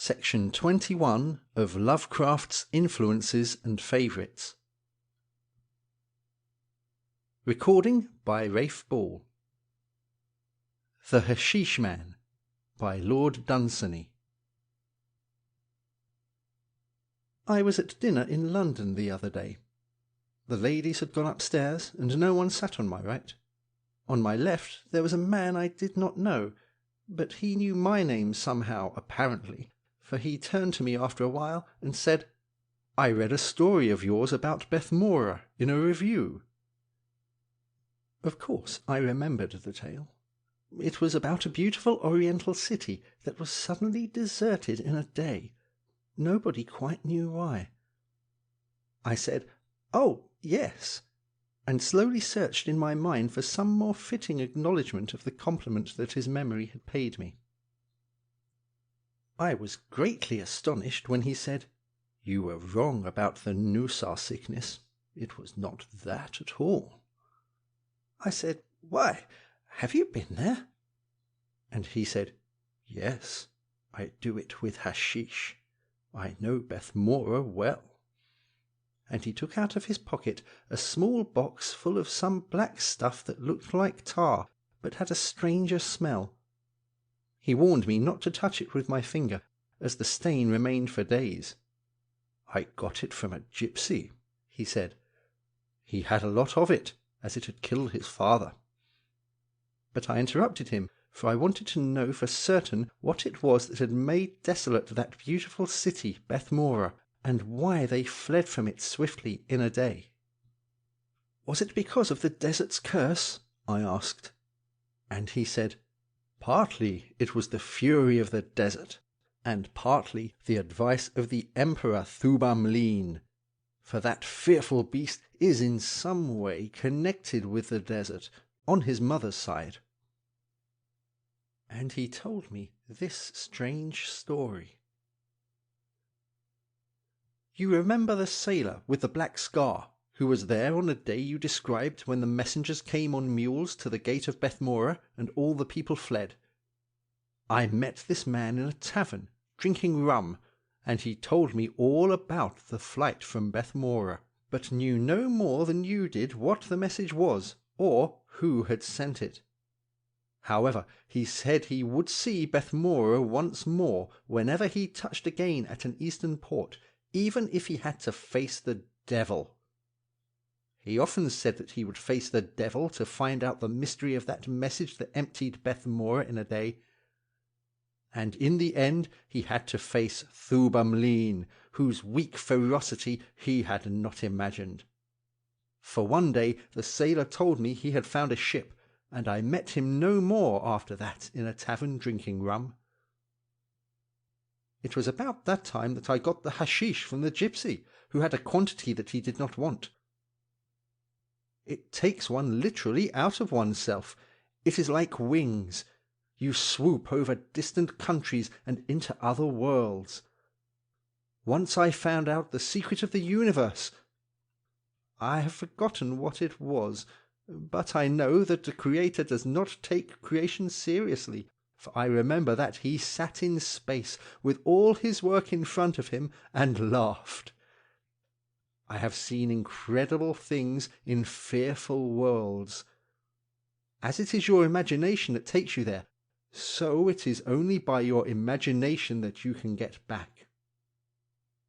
Section 21 of Lovecraft's Influences and Favourites. Recording by Rafe Ball. The Hashish Man by Lord Dunsany. I was at dinner in London the other day. The ladies had gone upstairs, and no one sat on my right. On my left there was a man I did not know, but he knew my name somehow, apparently, for he turned to me after a while and said, "I read a story of yours about Mare in a review." Of course I remembered the tale. It was about a beautiful oriental city that was suddenly deserted in a day. Nobody quite knew why. I said, "Oh, yes," and slowly searched in my mind for some more fitting acknowledgment of the compliment that his memory had paid me. I was greatly astonished when he said, "You were wrong about the Nusar sickness. It was not that at all." I said, "Why, have you been there?" And he said, "Yes, I do it with hashish. I know Mare well." And he took out of his pocket a small box full of some black stuff that looked like tar, but had a stranger smell. He warned me not to touch it with my finger, as the stain remained for days. "I got it from a gypsy," he said. "He had a lot of it, as it had killed his father." But I interrupted him, for I wanted to know for certain what it was that had made desolate that beautiful city, Mare, and why they fled from it swiftly in a day. "Was it because of the desert's curse?" I asked. And he said, "Partly it was the fury of the desert, and partly the advice of the Emperor Thubamlin, for that fearful beast is in some way connected with the desert, on his mother's side." And he told me this strange story. You remember the sailor with the black scar, who was there on the day you described when the messengers came on mules to the gate of Mare and all the people fled? I met this man in a tavern, drinking rum, and he told me all about the flight from Mare, but knew no more than you did what the message was, or who had sent it. However, he said he would see Mare once more whenever he touched again at an eastern port, even if he had to face the devil. He often said that he would face the devil to find out the mystery of that message that emptied Mare in a day. And in the end he had to face Thubamlin, whose weak ferocity he had not imagined. For one day the sailor told me he had found a ship, and I met him no more after that in a tavern drinking rum. It was about that time that I got the hashish from the gypsy, who had a quantity that he did not want. It takes one literally out of oneself. It is like wings. You swoop over distant countries and into other worlds. Once I found out the secret of the universe. I have forgotten what it was, but I know that the Creator does not take creation seriously, for I remember that he sat in space with all his work in front of him and laughed. I have seen incredible things in fearful worlds. As it is your imagination that takes you there, so it is only by your imagination that you can get back.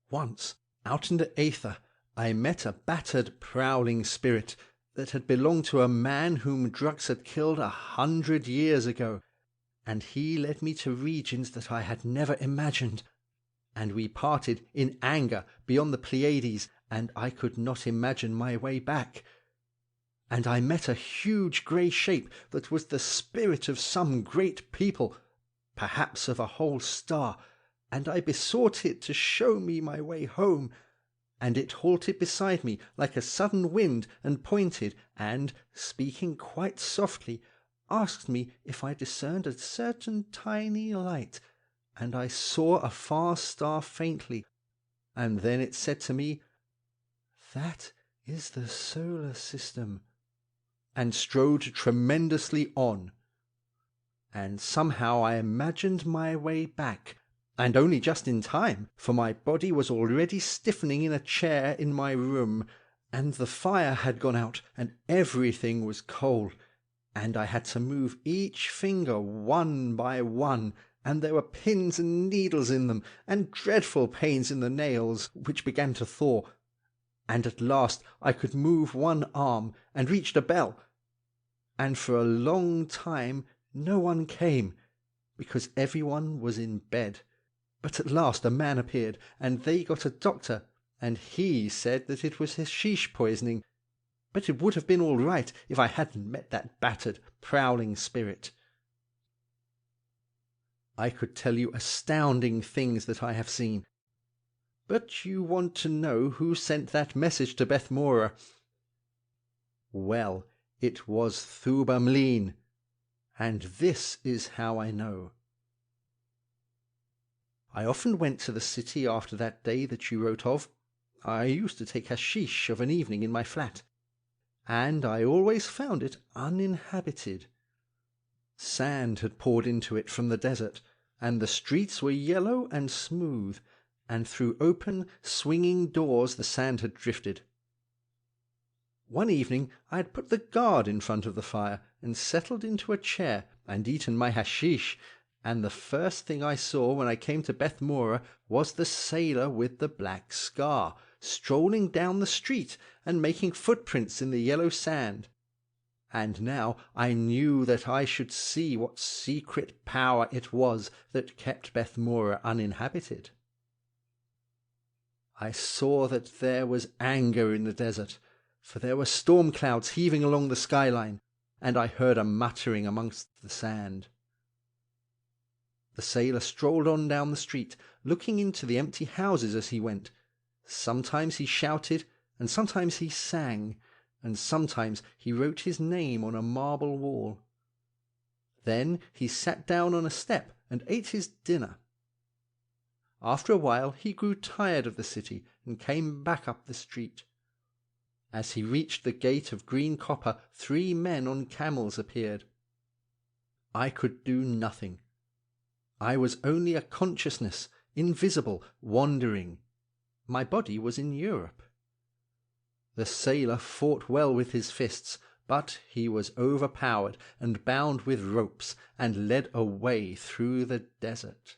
Once, out in the aether, I met a battered, prowling spirit that had belonged to a man whom drugs had killed 100 years ago, and he led me to regions that I had never imagined, and we parted in anger beyond the Pleiades, and I could not imagine my way back. And I met a huge grey shape that was the spirit of some great people, perhaps of a whole star, and I besought it to show me my way home, and it halted beside me like a sudden wind and pointed, and, speaking quite softly, asked me if I discerned a certain tiny light, and I saw a far star faintly, and then it said to me, "That is the solar system," and strode tremendously on. And somehow I imagined my way back, and only just in time, for my body was already stiffening in a chair in my room, and the fire had gone out, and everything was cold, and I had to move each finger one by one, and there were pins and needles in them, and dreadful pains in the nails, which began to thaw, and at last I could move one arm, and reached a bell, and for a long time no one came, because everyone was in bed. But at last a man appeared, and they got a doctor, and he said that it was hashish poisoning, but it would have been all right if I hadn't met that battered, prowling spirit. I could tell you astounding things that I have seen, but you want to know who sent that message to Bethmora. Well, it was Thubamleen, and this is how I know. I often went to the city after that day that you wrote of. I used to take hashish of an evening in my flat, and I always found it uninhabited. Sand had poured into it from the desert, and the streets were yellow and smooth, and through open, swinging doors the sand had drifted. One evening I had put the guard in front of the fire, and settled into a chair, and eaten my hashish, and the first thing I saw when I came to Bethmora was the sailor with the black scar, strolling down the street and making footprints in the yellow sand. And now I knew that I should see what secret power it was that kept Bethmora uninhabited. I saw that there was anger in the desert, for there were storm clouds heaving along the skyline, and I heard a muttering amongst the sand. The sailor strolled on down the street, looking into the empty houses as he went. Sometimes he shouted, and sometimes he sang, and sometimes he wrote his name on a marble wall. Then he sat down on a step and ate his dinner. After a while he grew tired of the city and came back up the street. As he reached the gate of green copper, 3 men on camels appeared. I could do nothing. I was only a consciousness, invisible, wandering. My body was in Europe. The sailor fought well with his fists, but he was overpowered and bound with ropes and led away through the desert.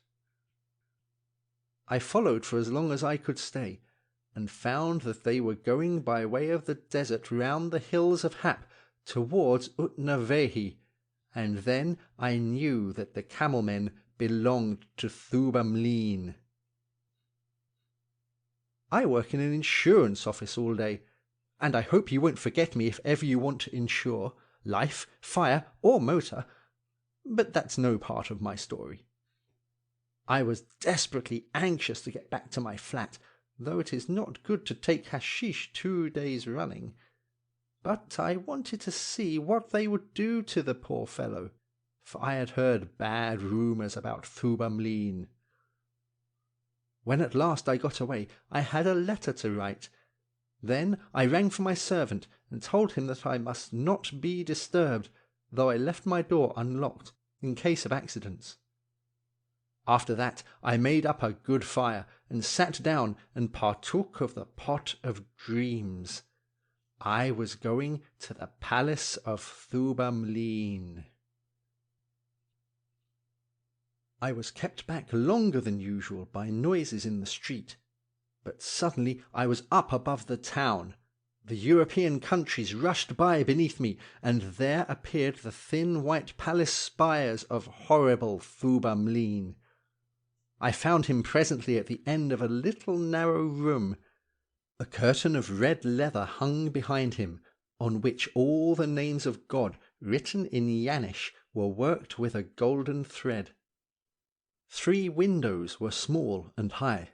I followed for as long as I could stay, and found that they were going by way of the desert round the hills of Hap towards Utnavehi, and then I knew that the camel-men belonged to Thubamleen. I work in an insurance office all day, and I hope you won't forget me if ever you want to insure life, fire, or motor, but that's no part of my story. I was desperately anxious to get back to my flat, though it is not good to take hashish 2 days running. But I wanted to see what they would do to the poor fellow, for I had heard bad rumours about Thubamleen. When at last I got away, I had a letter to write. Then I rang for my servant and told him that I must not be disturbed, though I left my door unlocked, in case of accidents. After that I made up a good fire, and sat down and partook of the pot of dreams. I was going to the palace of Thubamleen. I was kept back longer than usual by noises in the street, but suddenly I was up above the town. The European countries rushed by beneath me, and there appeared the thin white palace spires of horrible Thubamleen. I found him presently at the end of a little narrow room. A curtain of red leather hung behind him, on which all the names of God, written in Yanish, were worked with a golden thread. 3 windows were small and high.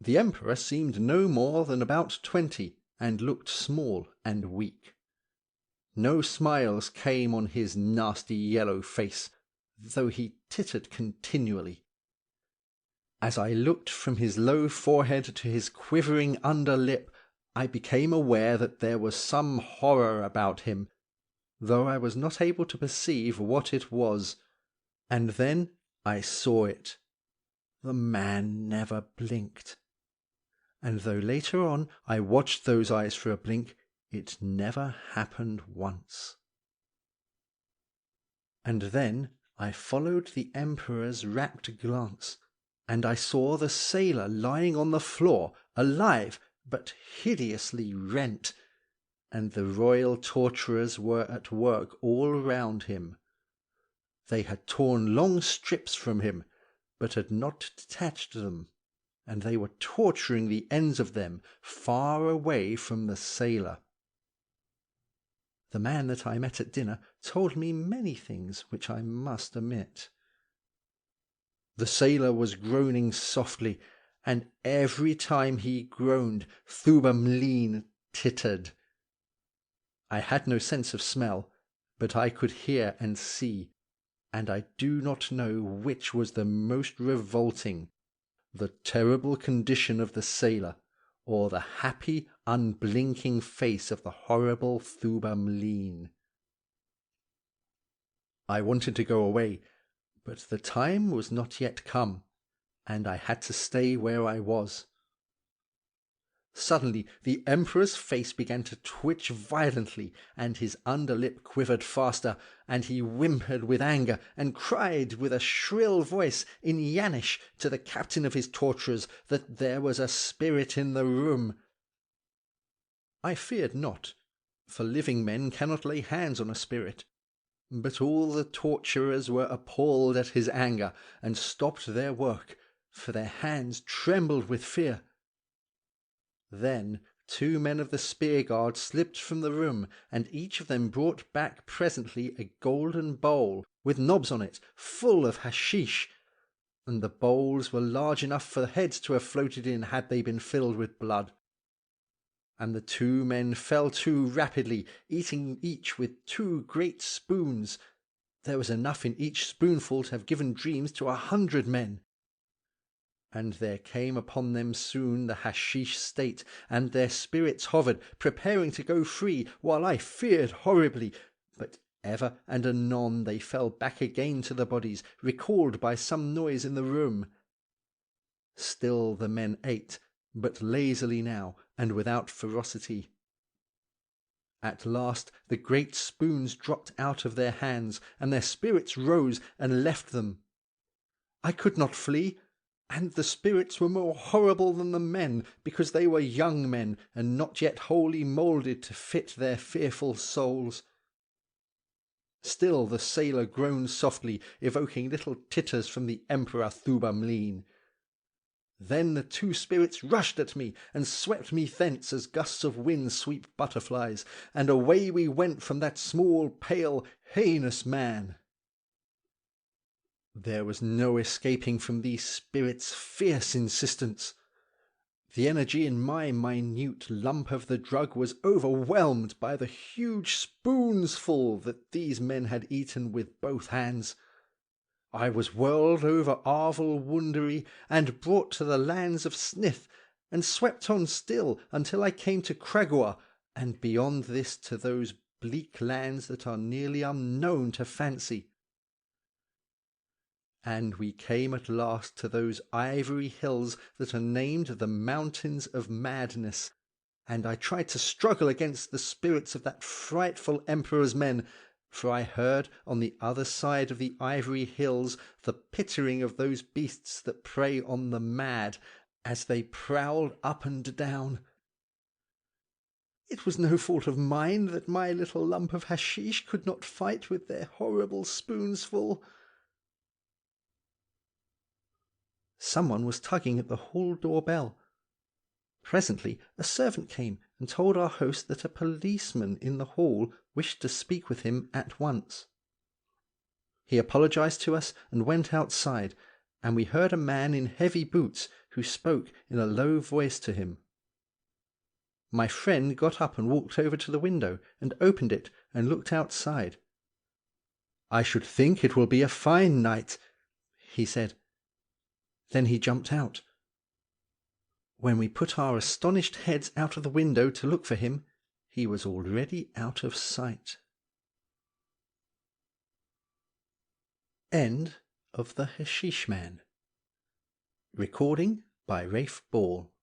The emperor seemed no more than about 20, and looked small and weak. No smiles came on his nasty yellow face, though he tittered continually. As I looked from his low forehead to his quivering under lip, I became aware that there was some horror about him, though I was not able to perceive what it was, and then I saw it. The man never blinked. And though later on I watched those eyes for a blink, it never happened once. And then I followed the Emperor's rapt glance, and I saw the sailor lying on the floor, alive but hideously rent, and the royal torturers were at work all round him. They had torn long strips from him, but had not detached them, and they were torturing the ends of them far away from the sailor. The man that I met at dinner told me many things which I must omit. The sailor was groaning softly, and every time he groaned, Thubamleen tittered. I had no sense of smell, but I could hear and see, and I do not know which was the most revolting, the terrible condition of the sailor, or the happy, unblinking face of the horrible Thubamleen. I wanted to go away, but the time was not yet come, and I had to stay where I was. Suddenly the Emperor's face began to twitch violently, and his underlip quivered faster, and he whimpered with anger, and cried with a shrill voice in Yanish to the captain of his torturers that there was a spirit in the room. I feared not, for living men cannot lay hands on a spirit. But all the torturers were appalled at his anger, and stopped their work, for their hands trembled with fear. Then 2 men of the spear guard slipped from the room, and each of them brought back presently a golden bowl with knobs on it, full of hashish, and the bowls were large enough for heads to have floated in had they been filled with blood. And the 2 men fell to rapidly, eating each with 2 great spoons. There was enough in each spoonful to have given dreams to 100 men. And there came upon them soon the hashish state, and their spirits hovered, preparing to go free, while I feared horribly. But ever and anon they fell back again to the bodies, recalled by some noise in the room. Still the men ate, but lazily now, and without ferocity. At last the great spoons dropped out of their hands, and their spirits rose and left them. I could not flee, and the spirits were more horrible than the men, because they were young men, and not yet wholly moulded to fit their fearful souls. Still the sailor groaned softly, evoking little titters from the Emperor Thubamleen. Then the 2 spirits rushed at me, and swept me thence as gusts of wind sweep butterflies, and away we went from that small, pale, heinous man. There was no escaping from these spirits' fierce insistence. The energy in my minute lump of the drug was overwhelmed by the huge spoonsful that these men had eaten with both hands. I was whirled over Arvel Wundery, and brought to the lands of Snith, and swept on still until I came to Cragua, and beyond this to those bleak lands that are nearly unknown to fancy. And we came at last to those ivory hills that are named the Mountains of Madness, and I tried to struggle against the spirits of that frightful Emperor's men, for I heard on the other side of the ivory hills the pittering of those beasts that prey on the mad, as they prowled up and down. It was no fault of mine that my little lump of hashish could not fight with their horrible spoonsful. Someone was tugging at the hall door bell. Presently a servant came and told our host that a policeman in the hall wished to speak with him at once. He apologized to us and went outside, and we heard a man in heavy boots who spoke in a low voice to him. My friend got up and walked over to the window and opened it and looked outside. "I should think it will be a fine night," he said. Then he jumped out. When we put our astonished heads out of the window to look for him, he was already out of sight. End of The Hashish Man. Recording by Rafe Ball.